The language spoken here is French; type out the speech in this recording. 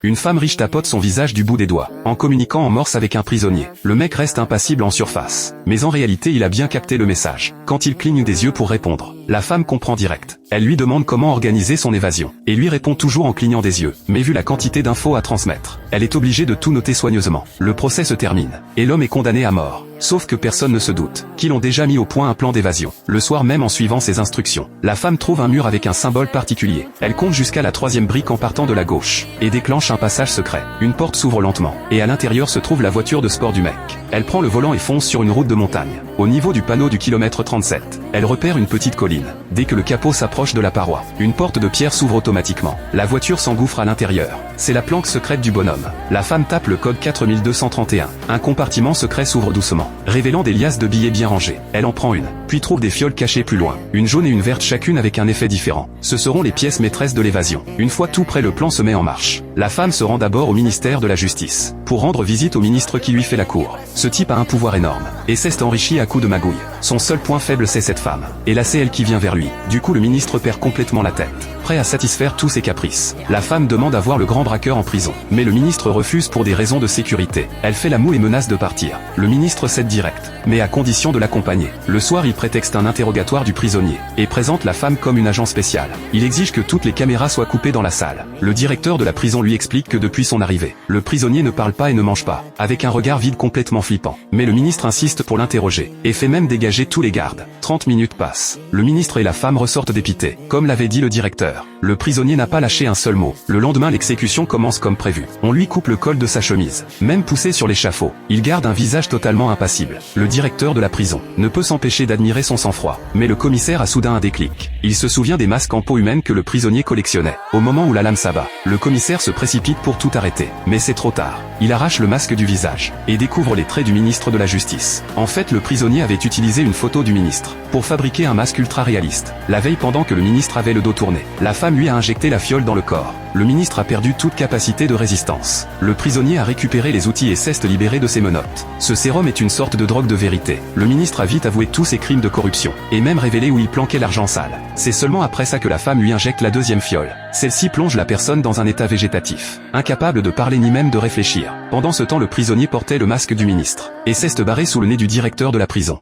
Une femme riche tapote son visage du bout des doigts, en communiquant en morse avec un prisonnier. Le mec reste impassible en surface. Mais en réalité il a bien capté le message. Quand il cligne des yeux pour répondre, la femme comprend direct. Elle lui demande comment organiser son évasion. Et lui répond toujours en clignant des yeux. Mais vu la quantité d'infos à transmettre, elle est obligée de tout noter soigneusement. Le procès se termine. Et l'homme est condamné à mort. Sauf que personne ne se doute qu'ils ont déjà mis au point un plan d'évasion. Le soir même, en suivant ses instructions, la femme trouve un mur avec un symbole particulier. Elle compte jusqu'à la 3e brique en partant de la gauche, et déclenche un passage secret. Une porte s'ouvre lentement, et à l'intérieur se trouve la voiture de sport du mec. Elle prend le volant et fonce sur une route de montagne. Au niveau du panneau du kilomètre 37, elle repère une petite colline. Dès que le capot s'approche de la paroi, une porte de pierre s'ouvre automatiquement. La voiture s'engouffre à l'intérieur. C'est la planque secrète du bonhomme. La femme tape le code 4231. Un compartiment secret s'ouvre doucement, révélant des liasses de billets bien rangés. Elle en prend une, puis trouve des fioles cachées plus loin. Une jaune et une verte chacune avec un effet différent. Ce seront les pièces maîtresses de l'évasion. Une fois tout prêt, le plan se met en marche. La femme se rend d'abord au ministère de la Justice, pour rendre visite au ministre qui lui fait la cour. Ce type a un pouvoir énorme, et s'est enrichi à coups de magouille. Son seul point faible c'est cette femme. Et là c'est elle qui vient vers lui. Du coup le ministre perd complètement la tête, prêt à satisfaire tous ses caprices. La femme demande à voir le grand braqueur en prison, mais le ministre refuse pour des raisons de sécurité. Elle fait la moue et menace de partir. Le ministre cède direct, mais à condition de l'accompagner. Le soir il prétexte un interrogatoire du prisonnier, et présente la femme comme une agent spéciale. Il exige que toutes les caméras soient coupées dans la salle. Le directeur de la prison lui explique que depuis son arrivée, le prisonnier ne parle pas et ne mange pas, avec un regard vide complètement flippant. Mais le ministre insiste pour l'interroger, et fait même dégager tous les gardes. 30 minutes passent. Le ministre et la femme ressortent dépités, comme l'avait dit le directeur. Le prisonnier n'a pas lâché un seul mot. Le lendemain l'exécution commence comme prévu. On lui coupe le col de sa chemise. Même poussé sur l'échafaud, il garde un visage totalement impassible. Le directeur de la prison ne peut s'empêcher d'admirer son sang-froid. Mais le commissaire a soudain un déclic. Il se souvient des masques en peau humaine que le prisonnier collectionnait. Au moment où la lame s'abat, le commissaire se précipite pour tout arrêter. Mais c'est trop tard. Il arrache le masque du visage, et découvre les traits du ministre de la Justice. En fait le prisonnier avait utilisé une photo du ministre, pour fabriquer un masque ultra réaliste. La veille pendant que le ministre avait le dos tourné, la femme lui a injecté la fiole dans le corps. Le ministre a perdu toute capacité de résistance. Le prisonnier a récupéré les outils et s'est libéré de ses menottes. Ce sérum est une sorte de drogue de vérité. Le ministre a vite avoué tous ses crimes de corruption, et même révélé où il planquait l'argent sale. C'est seulement après ça que la femme lui injecte la 2e fiole. Celle-ci plonge la personne dans un état végétatif, incapable de parler ni même de réfléchir. Pendant ce temps le prisonnier portait le masque du ministre, et s'est barré sous le nez du directeur de la prison.